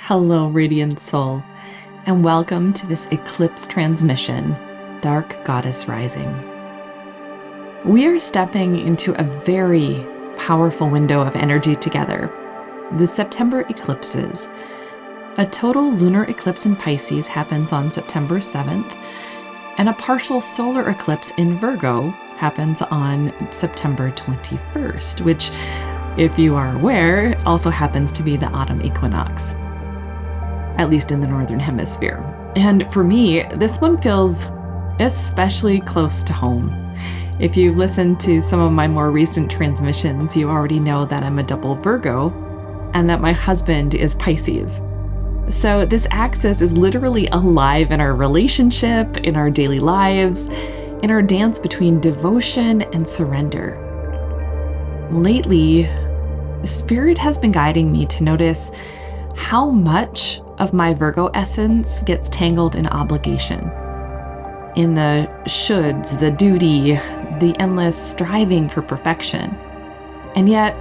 Hello, Radiant Soul, and welcome to this Eclipse transmission, Dark Goddess Rising. We are stepping into a very powerful window of energy together, the September eclipses. A total lunar eclipse in Pisces happens on September 7th, and a partial solar eclipse in Virgo happens on September 21st, which, if you are aware, also happens to be the autumn equinox, at least in the Northern Hemisphere. And for me, this one feels especially close to home. If you've listened to some of my more recent transmissions, you already know that I'm a double Virgo and that my husband is Pisces. So this axis is literally alive in our relationship, in our daily lives, in our dance between devotion and surrender. Lately, Spirit has been guiding me to notice how much of my Virgo essence gets tangled in obligation, in the shoulds, the duty, the endless striving for perfection. And yet,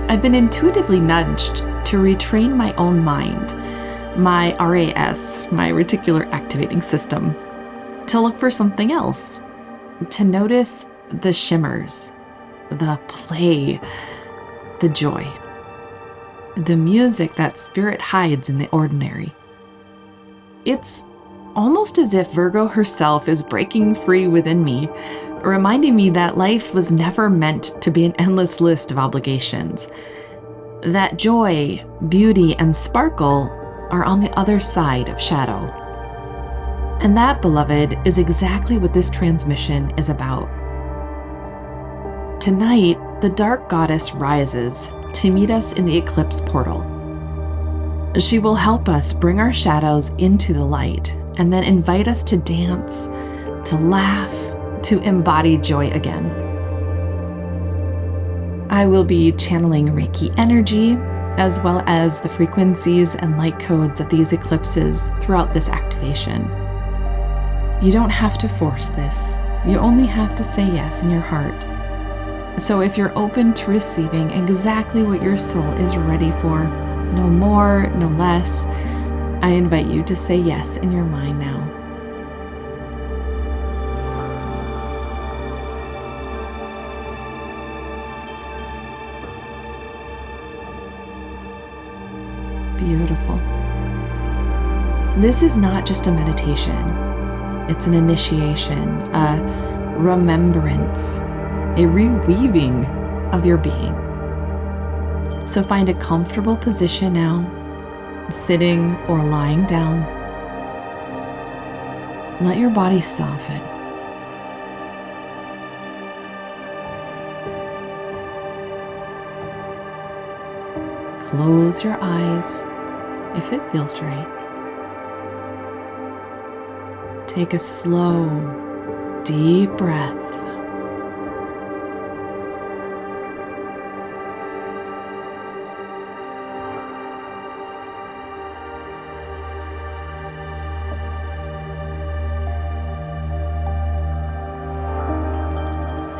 I've been intuitively nudged to retrain my own mind, my RAS, my reticular activating system, to look for something else, to notice the shimmers, the play, the joy, the music that Spirit hides in the ordinary. It's almost as if Virgo herself is breaking free within me, reminding me that life was never meant to be an endless list of obligations, that joy, beauty, and sparkle are on the other side of shadow. And that, beloved, is exactly what this transmission is about. Tonight, the Dark Goddess rises to meet us in the eclipse portal. She will help us bring our shadows into the light and then invite us to dance, to laugh, to embody joy again. I will be channeling Reiki energy as well as the frequencies and light codes of these eclipses throughout this activation. You don't have to force this. You only have to say yes in your heart. So if you're open to receiving exactly what your soul is ready for, no more, no less, I invite you to say yes in your mind now. Beautiful. This is not just a meditation. It's an initiation, a remembrance, a reweaving of your being. So find a comfortable position now, sitting or lying down. Let your body soften. Close your eyes if it feels right. Take a slow, deep breath.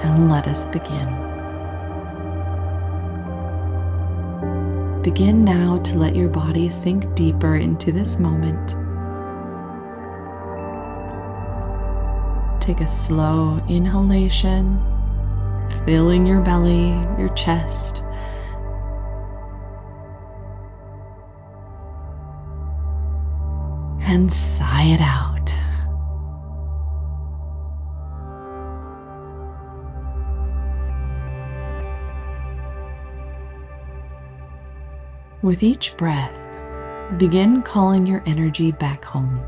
And let us begin. Begin now to let your body sink deeper into this moment. Take a slow inhalation, filling your belly, your chest. And sigh it out. With each breath, begin calling your energy back home.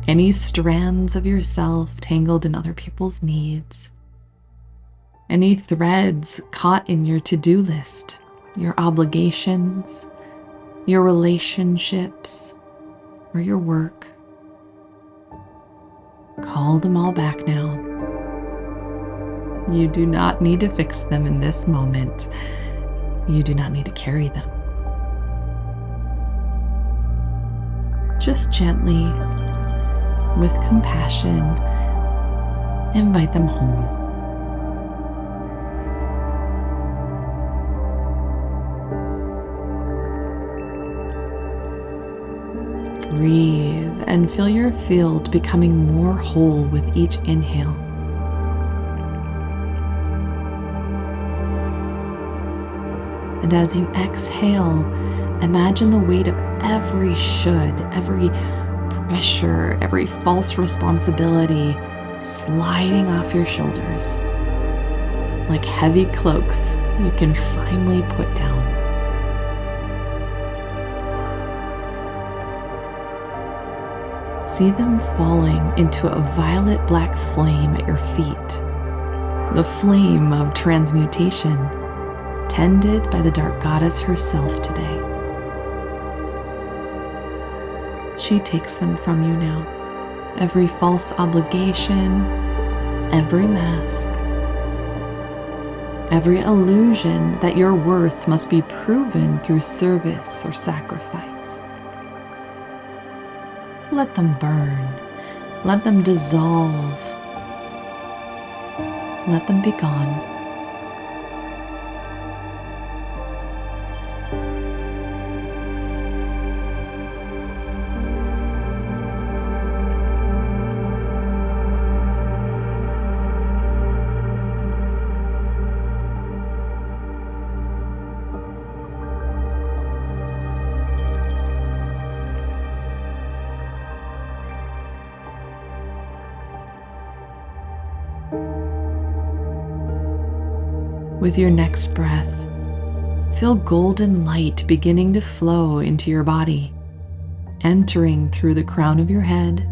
Any strands of yourself tangled in other people's needs, any threads caught in your to-do list, your obligations, your relationships, or your work, call them all back now. You do not need to fix them in this moment. You do not need to carry them. Just gently, with compassion, invite them home. Breathe and feel your field becoming more whole with each inhale. And as you exhale, imagine the weight of every should, every pressure, every false responsibility sliding off your shoulders. Like heavy cloaks you can finally put down. See them falling into a violet-black flame at your feet, the flame of transmutation, tended by the dark goddess herself today. She takes them from you now, every false obligation, every mask, every illusion that your worth must be proven through service or sacrifice. Let them burn. Let them dissolve. Let them be gone. With your next breath, feel golden light beginning to flow into your body, entering through the crown of your head,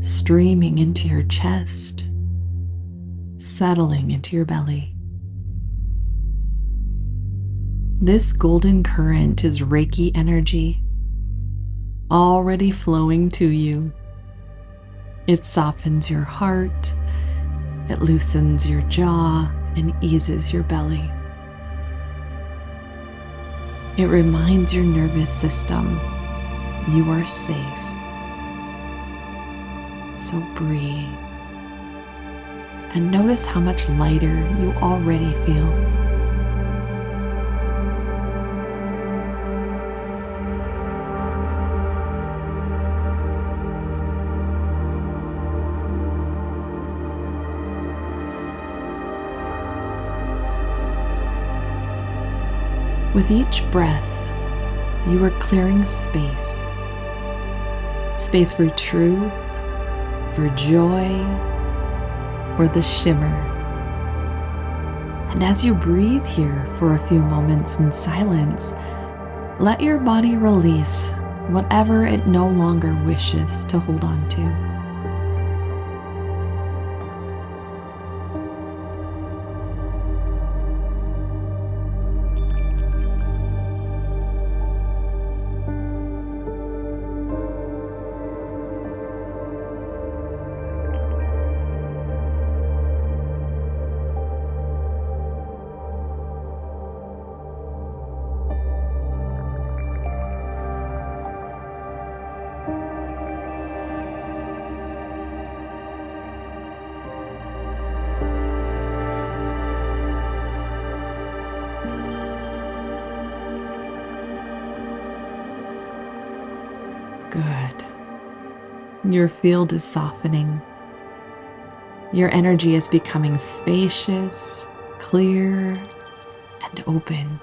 streaming into your chest, settling into your belly. This golden current is Reiki energy, already flowing to you. It softens your heart, it loosens your jaw, and eases your belly. It reminds your nervous system you are safe. So breathe and notice how much lighter you already feel. With each breath, you are clearing space. Space for truth, for joy, for the shimmer. And as you breathe here for a few moments in silence, let your body release whatever it no longer wishes to hold on to. Good. Your field is softening. Your energy is becoming spacious, clear, and open.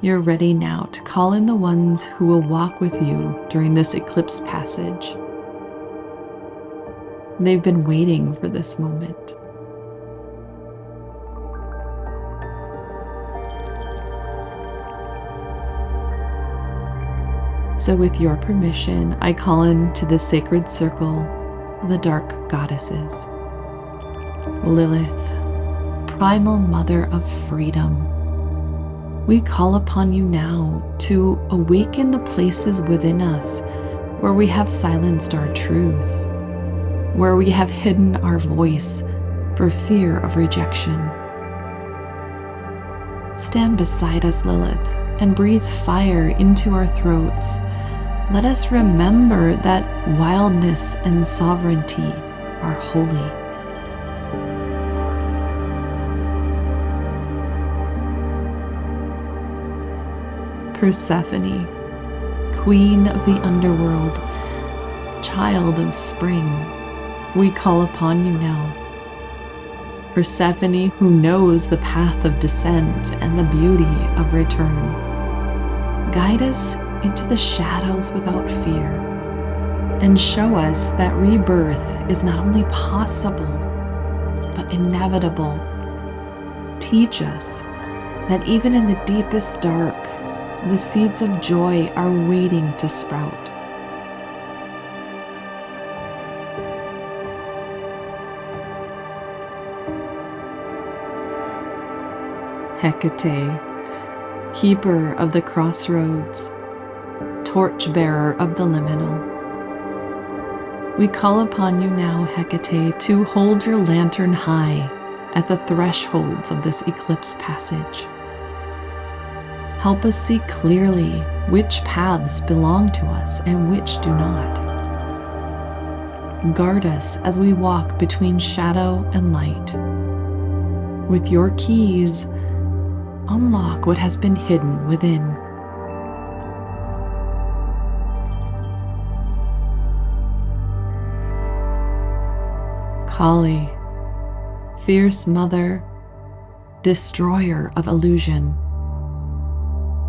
You're ready now to call in the ones who will walk with you during this eclipse passage. They've been waiting for this moment. So with your permission, I call into the sacred circle the dark goddesses. Lilith, primal mother of freedom. We call upon you now to awaken the places within us where we have silenced our truth, where we have hidden our voice for fear of rejection. Stand beside us, Lilith, and breathe fire into our throats. Let us remember that wildness and sovereignty are holy. Persephone, queen of the underworld, child of spring, we call upon you now. Persephone, who knows the path of descent and the beauty of return, guide us into the shadows without fear, and show us that rebirth is not only possible, but inevitable. Teach us that even in the deepest dark, the seeds of joy are waiting to sprout. Hecate, keeper of the crossroads, torchbearer of the liminal, we call upon you now, Hecate, to hold your lantern high at the thresholds of this eclipse passage. Help us see clearly which paths belong to us and which do not. Guard us as we walk between shadow and light. With your keys, unlock what has been hidden within. Kali, fierce mother, destroyer of illusion,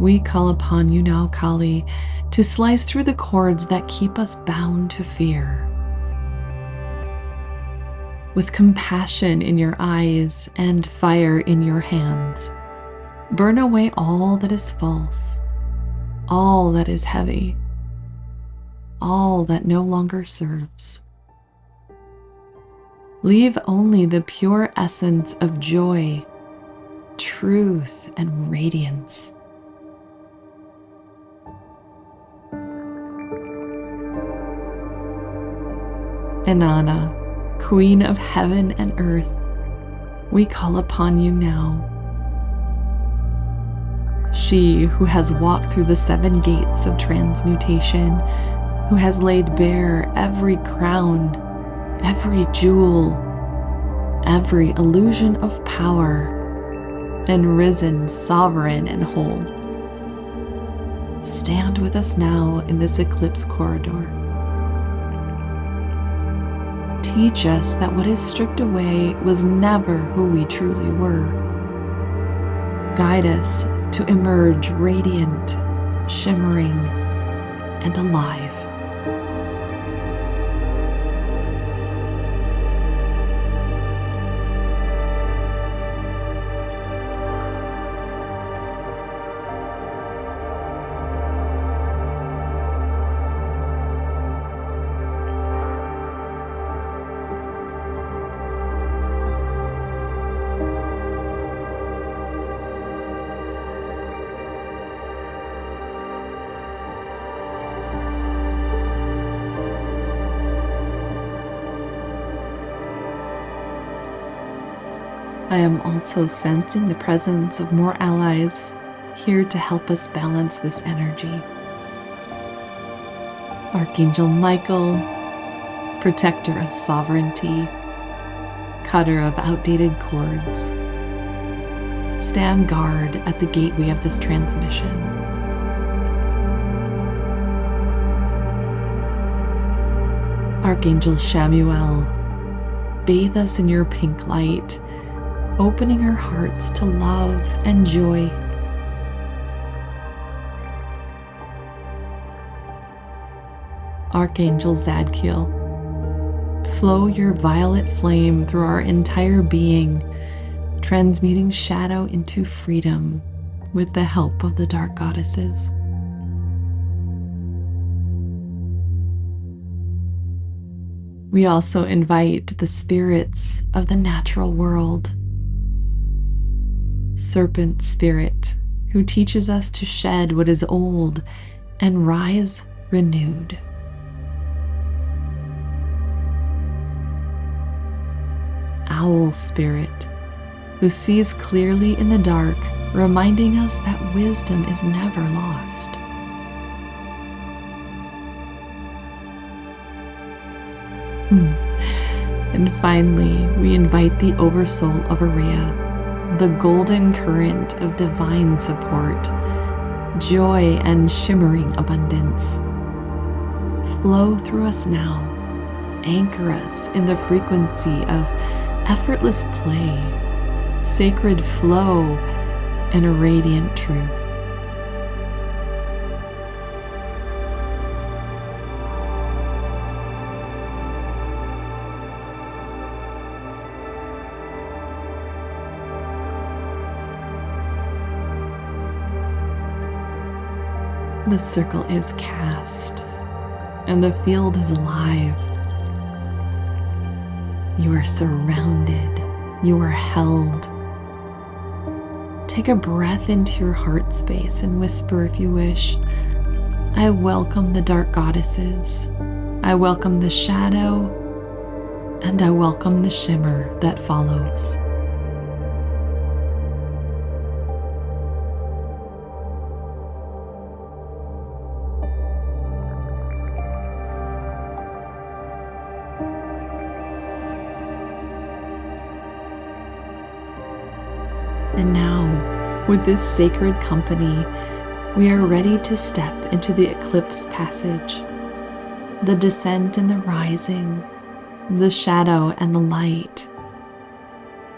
we call upon you now, Kali, to slice through the cords that keep us bound to fear. With compassion in your eyes and fire in your hands, burn away all that is false, all that is heavy, all that no longer serves. Leave only the pure essence of joy, truth, and radiance. Inanna, Queen of heaven and earth, we call upon you now. She who has walked through the 7 gates of transmutation, who has laid bare every crown, every jewel, every illusion of power, and risen sovereign and whole. Stand with us now in this eclipse corridor. Teach us that what is stripped away was never who we truly were. Guide us to emerge radiant, shimmering, and alive. I am also sensing the presence of more allies here to help us balance this energy. Archangel Michael, protector of sovereignty, cutter of outdated cords, stand guard at the gateway of this transmission. Archangel Chamuel, bathe us in your pink light, opening our hearts to love and joy. Archangel Zadkiel, flow your violet flame through our entire being, transmuting shadow into freedom with the help of the dark goddesses. We also invite the spirits of the natural world. Serpent spirit, who teaches us to shed what is old and rise renewed. Owl spirit, who sees clearly in the dark, reminding us that wisdom is never lost. And finally, we invite the Oversoul of Aureya, the golden current of divine support, joy, and shimmering abundance flow through us now. Anchor us in the frequency of effortless play, sacred flow, and radiant truth. The circle is cast, and the field is alive. You are surrounded. You are held. Take a breath into your heart space and whisper, if you wish, I welcome the dark goddesses. I welcome the shadow, and I welcome the shimmer that follows. And now, with this sacred company, we are ready to step into the eclipse passage, the descent and the rising, the shadow and the light,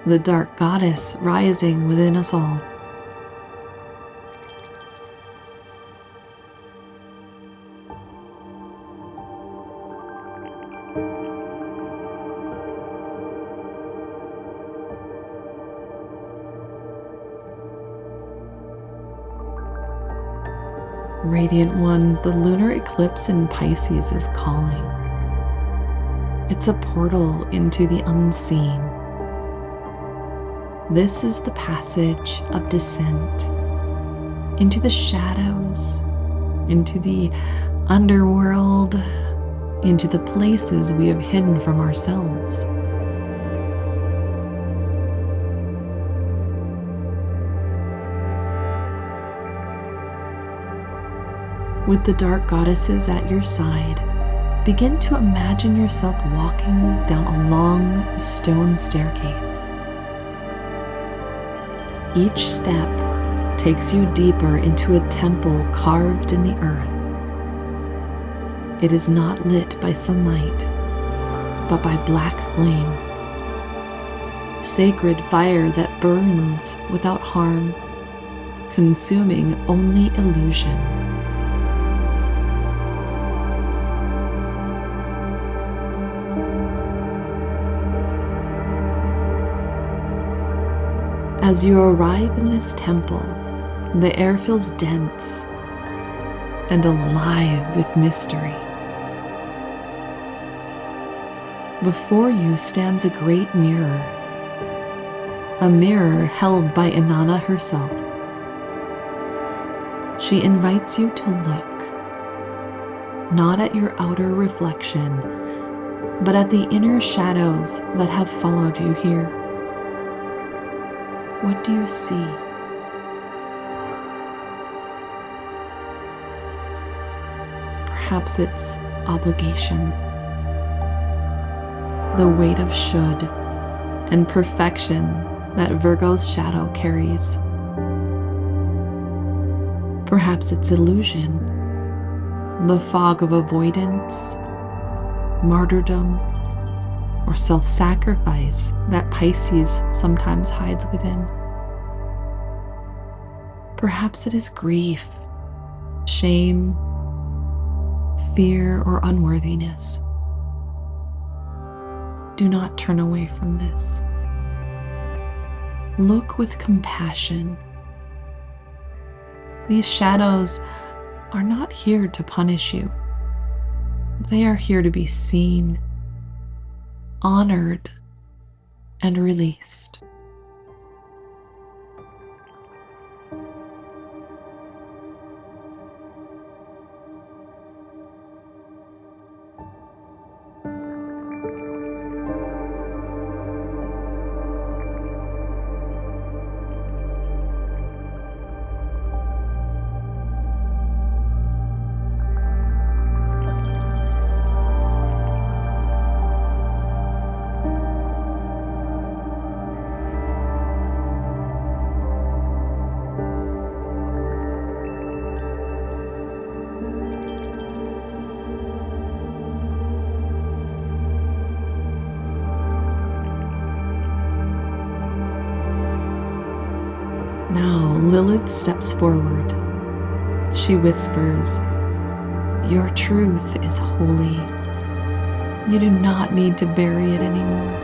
the dark goddess rising within us all. Radiant One, the lunar eclipse in Pisces is calling. It's a portal into the unseen. This is the passage of descent into the shadows, into the underworld, into the places we have hidden from ourselves. With the dark goddesses at your side, begin to imagine yourself walking down a long stone staircase. Each step takes you deeper into a temple carved in the earth. It is not lit by sunlight, but by black flame. Sacred fire that burns without harm, consuming only illusion. As you arrive in this temple, the air feels dense and alive with mystery. Before you stands a great mirror, a mirror held by Inanna herself. She invites you to look, not at your outer reflection, but at the inner shadows that have followed you here. What do you see? Perhaps it's obligation, the weight of should, and perfection that Virgo's shadow carries. Perhaps it's illusion, the fog of avoidance, martyrdom, or self-sacrifice that Pisces sometimes hides within. Perhaps it is grief, shame, fear, or unworthiness. Do not turn away from this. Look with compassion. These shadows are not here to punish you. They are here to be seen, honored, and released. Now Lilith steps forward. She whispers, "Your truth is holy. You do not need to bury it anymore."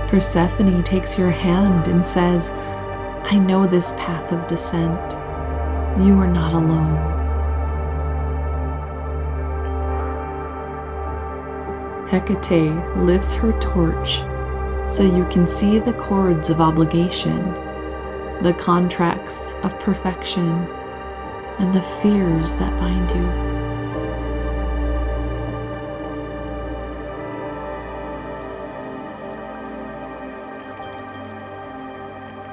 Persephone takes your hand and says, "I know this path of descent. You are not alone." Hecate lifts her torch so you can see the cords of obligation, the contracts of perfection, and the fears that bind you.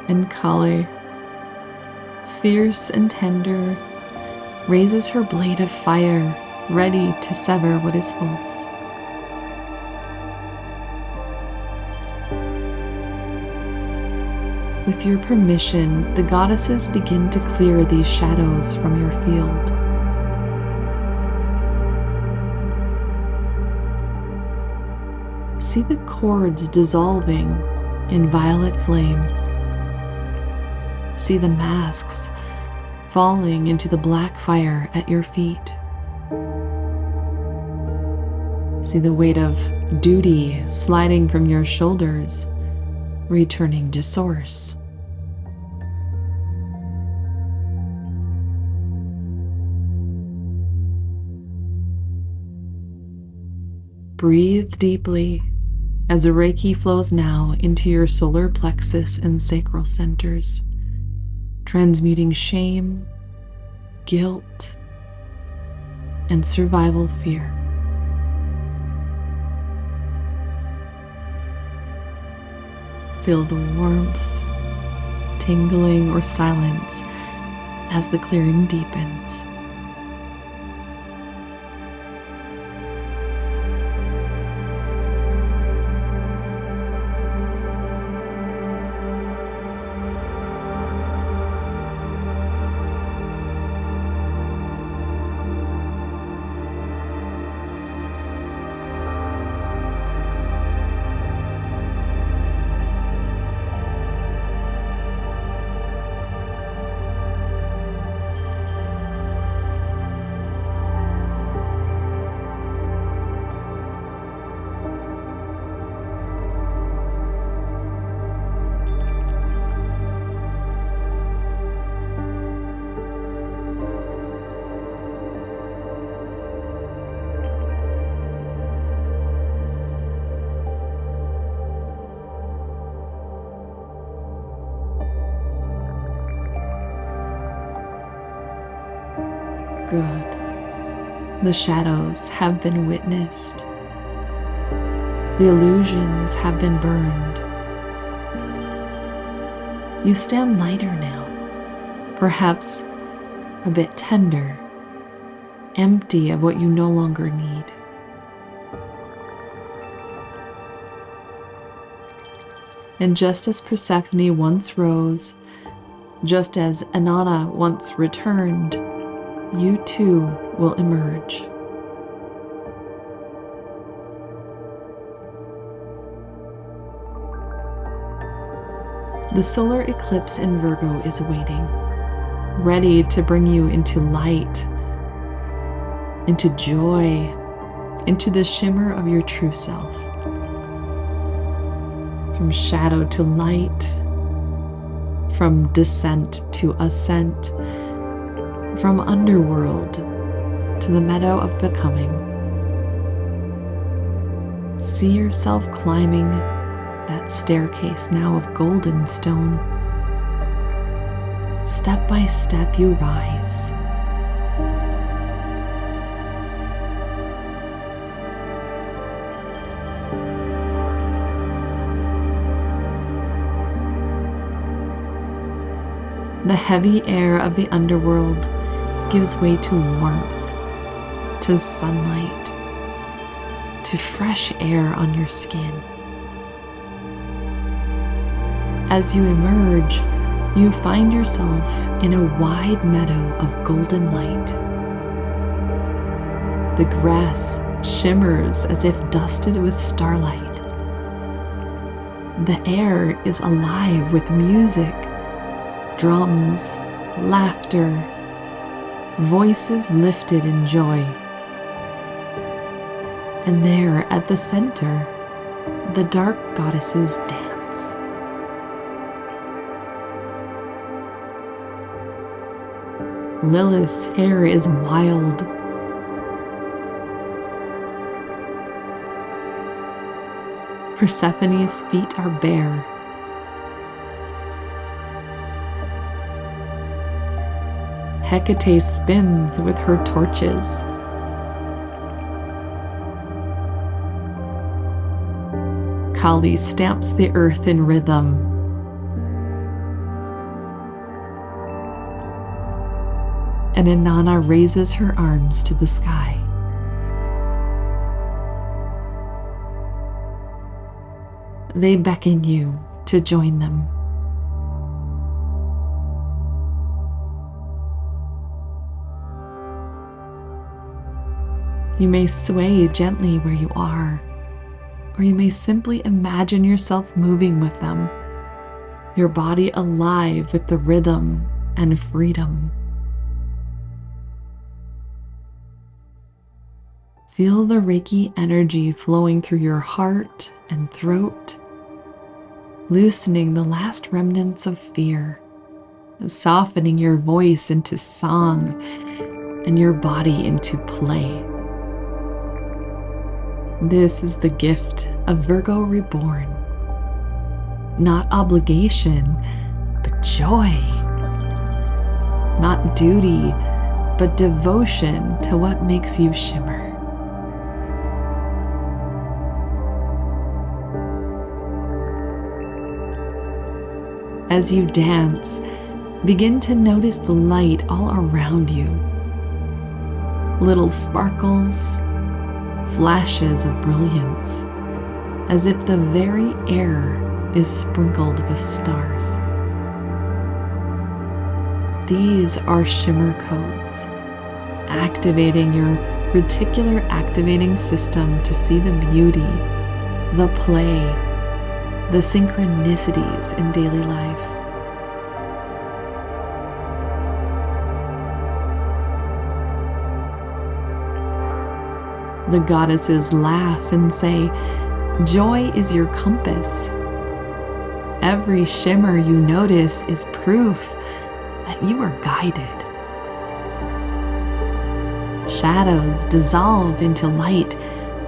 And Kale, fierce and tender, raises her blade of fire, ready to sever what is false. With your permission, the goddesses begin to clear these shadows from your field. See the cords dissolving in violet flame. See the masks falling into the black fire at your feet. See the weight of duty sliding from your shoulders, returning to source. Breathe deeply as a Reiki flows now into your solar plexus and sacral centers, transmuting shame, guilt, and survival fear. Feel the warmth, tingling, or silence as the clearing deepens. Good. The shadows have been witnessed. The illusions have been burned. You stand lighter now, perhaps a bit tender, empty of what you no longer need. And just as Persephone once rose, just as Inanna once returned, you too will emerge. The solar eclipse in Virgo is waiting, ready to bring you into light, into joy, into the shimmer of your true self. From shadow to light, from descent to ascent, from underworld to the meadow of becoming. See yourself climbing that staircase now of golden stone. Step by step you rise. The heavy air of the underworld gives way to warmth, to sunlight, to fresh air on your skin. As you emerge, you find yourself in a wide meadow of golden light. The grass shimmers as if dusted with starlight, The air is alive with music, drums, laughter, voices lifted in joy. And there at the center, the dark goddesses dance. Lilith's hair is wild. Persephone's feet are bare. Hecate spins with her torches. Kali stamps the earth in rhythm. And Inanna raises her arms to the sky. They beckon you to join them. You may sway gently where you are, or you may simply imagine yourself moving with them, your body alive with the rhythm and freedom. Feel the Reiki energy flowing through your heart and throat, loosening the last remnants of fear, softening your voice into song and your body into play. This is the gift of Virgo reborn. Not obligation, but joy. Not duty, but devotion to what makes you shimmer. As you dance, begin to notice the light all around you. Little sparkles, flashes of brilliance, as if the very air is sprinkled with stars. These are shimmer codes, activating your reticular activating system to see the beauty, the play, the synchronicities in daily life. The goddesses laugh and say, "Joy is your compass." Every shimmer you notice is proof that you are guided. Shadows dissolve into light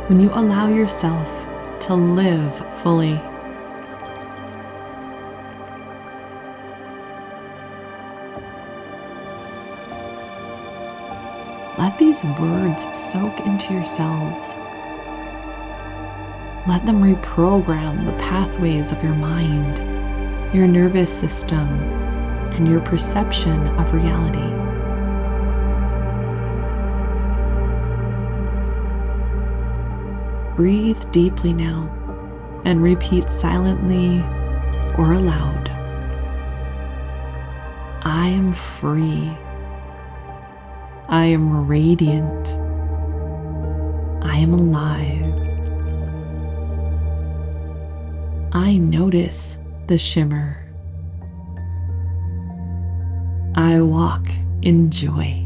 when you allow yourself to live fully. Let these words soak into your cells. Let them reprogram the pathways of your mind, your nervous system, and your perception of reality. Breathe deeply now and repeat silently or aloud. I am free. I am radiant. I am alive. I notice the shimmer. I walk in joy.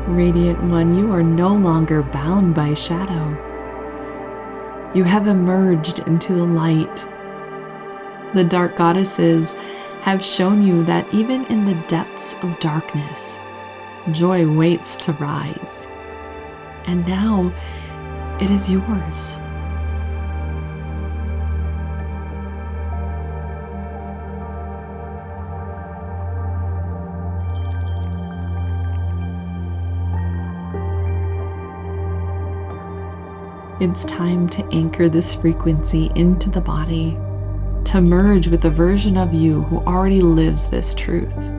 Radiant One, you are no longer bound by shadow. You have emerged into the light. The dark goddesses have shown you that even in the depths of darkness, joy waits to rise. And now it is yours. It's time to anchor this frequency into the body, to merge with the version of you who already lives this truth.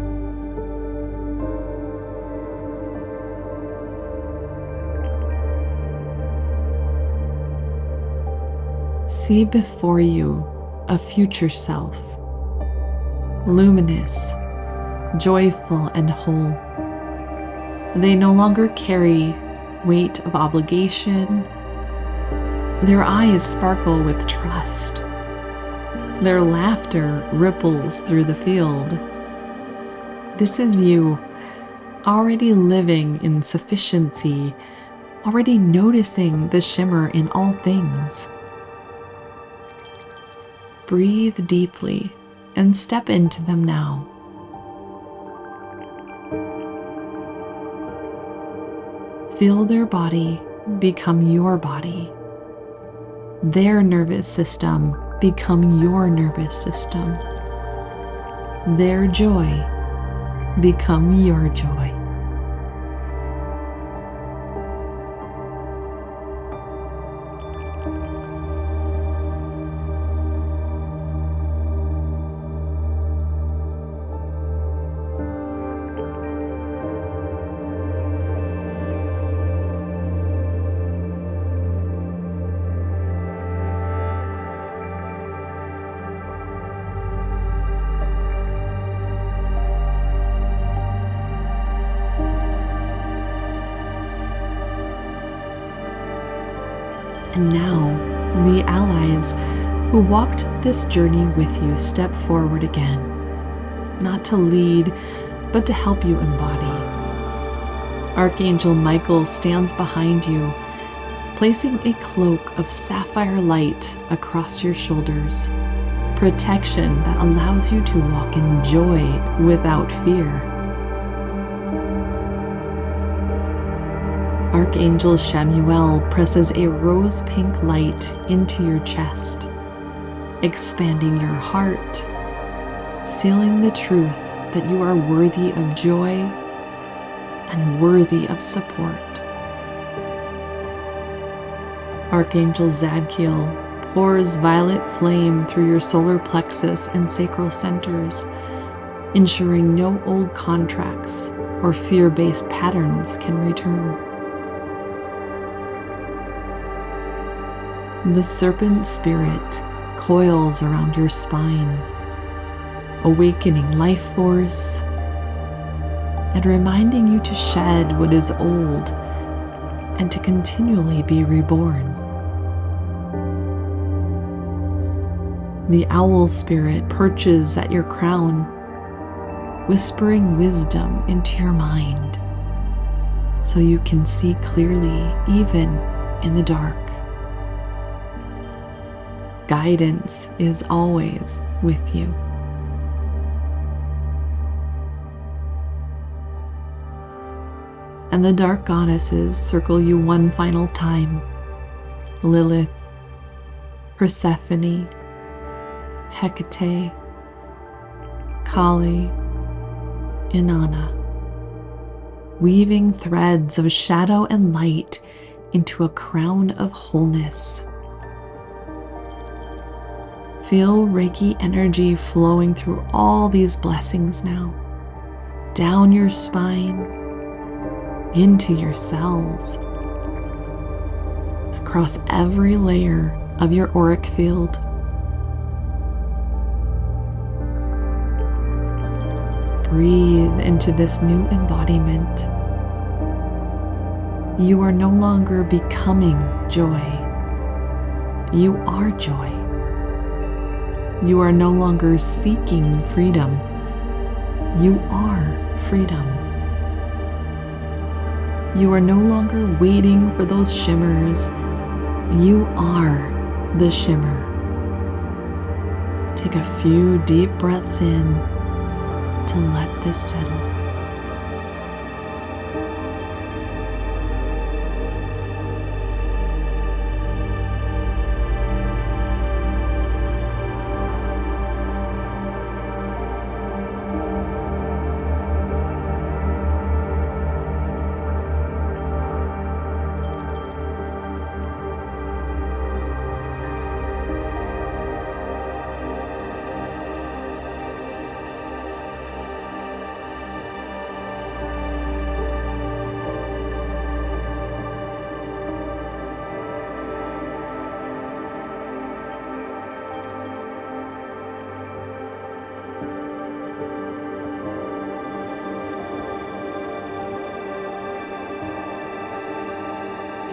See before you a future self, luminous, joyful, and whole. They no longer carry weight of obligation. Their eyes sparkle with trust. Their laughter ripples through the field. This is you, already living in sufficiency, already noticing the shimmer in all things. Breathe deeply and step into them now. Feel their body become your body. Their nervous system become your nervous system. Their joy become your joy. And now, the allies who walked this journey with you step forward again, not to lead, but to help you embody. Archangel Michael stands behind you, placing a cloak of sapphire light across your shoulders, protection that allows you to walk in joy without fear. Archangel Chamuel presses a rose-pink light into your chest, expanding your heart, sealing the truth that you are worthy of joy and worthy of support. Archangel Zadkiel pours violet flame through your solar plexus and sacral centers, ensuring no old contracts or fear-based patterns can return. The serpent spirit coils around your spine, awakening life force and reminding you to shed what is old and to continually be reborn. The owl spirit perches at your crown, whispering wisdom into your mind so you can see clearly even in the dark. Guidance is always with you. And the dark goddesses circle you one final time. Lilith, Persephone, Hecate, Kali, Inanna, weaving threads of shadow and light into a crown of wholeness. Feel Reiki energy flowing through all these blessings now, down your spine, into your cells, across every layer of your auric field. Breathe into this new embodiment. You are no longer becoming joy. You are joy. You are no longer seeking freedom. You are freedom. You are no longer waiting for those shimmers. You are the shimmer. Take a few deep breaths in to let this settle.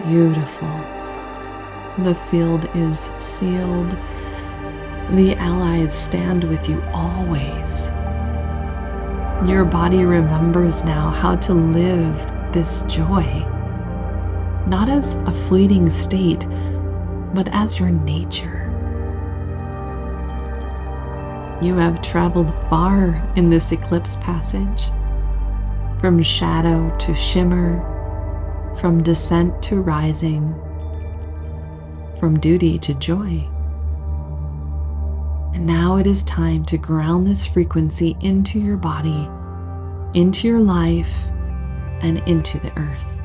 Beautiful. The field is sealed. The allies stand with you always. Your body remembers now how to live this joy, not as a fleeting state, but as your nature. You have traveled far in this eclipse passage, from shadow to shimmer, from descent to rising, from duty to joy. And now it is time to ground this frequency into your body, into your life, and into the earth.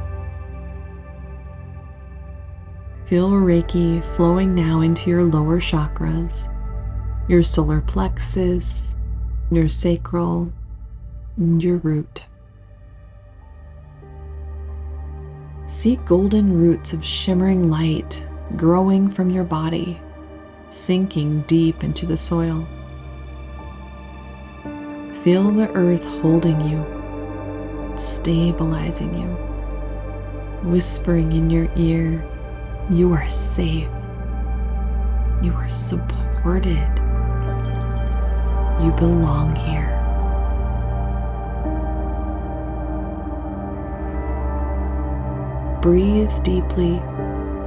Feel Reiki flowing now into your lower chakras, your solar plexus, your sacral, and your root. See golden roots of shimmering light growing from your body, sinking deep into the soil. Feel the earth holding you, stabilizing you, whispering in your ear, you are safe, you are supported, you belong here. Breathe deeply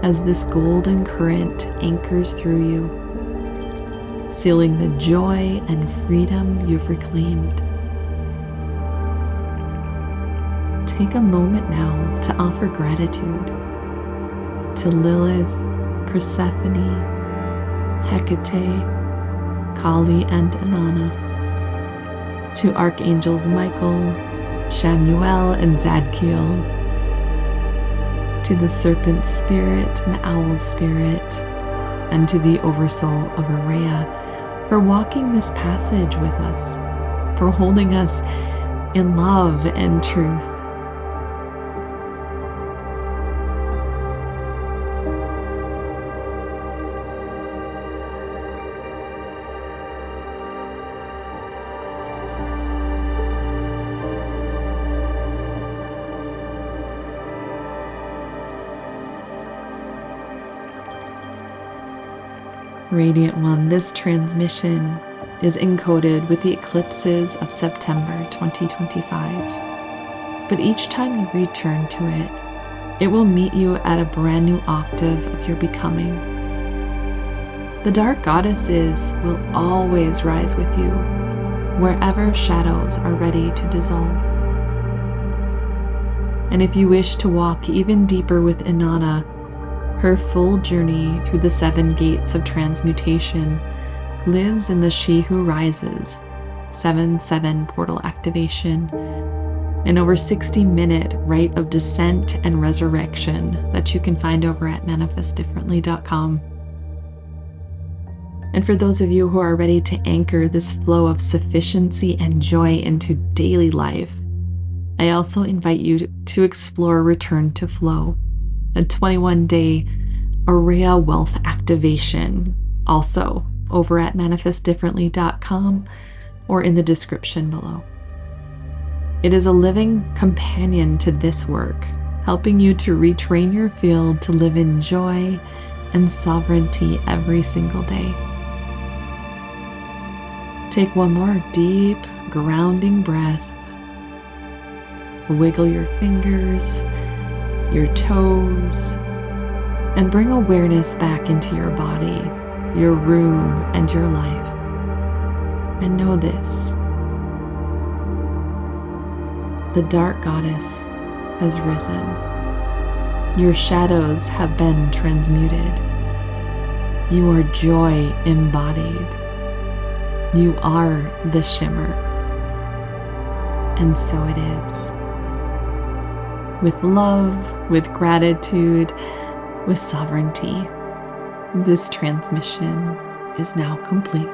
as this golden current anchors through you, sealing the joy and freedom you've reclaimed. Take a moment now to offer gratitude to Lilith, Persephone, Hecate, Kali, and Inanna, to Archangels Michael, Chamuel, and Zadkiel, to the serpent spirit and owl spirit, and to the Oversoul of Aureya for walking this passage with us, for holding us in love and truth. Radiant One, this transmission is encoded with the eclipses of September 2025. But each time you return to it, it will meet you at a brand new octave of your becoming. The dark goddesses will always rise with you, wherever shadows are ready to dissolve. And if you wish to walk even deeper with Inanna, her full journey through the 7 gates of transmutation lives in the She Who Rises 7/7 portal activation, an over 60-minute rite of descent and resurrection that you can find over at manifestdifferently.com. And for those of you who are ready to anchor this flow of sufficiency and joy into daily life, I also invite you to explore Return to Flow, a 21-day Aureya wealth activation, also over at manifestdifferently.com or in the description below. It is a living companion to this work, helping you to retrain your field to live in joy and sovereignty every single day. Take one more deep, grounding breath. Wiggle your fingers, your toes, and bring awareness back into your body, your room, and your life. And know this: the dark goddess has risen. Your shadows have been transmuted. You are joy embodied. You are the shimmer. And so it is. With love, with gratitude, with sovereignty, this transmission is now complete.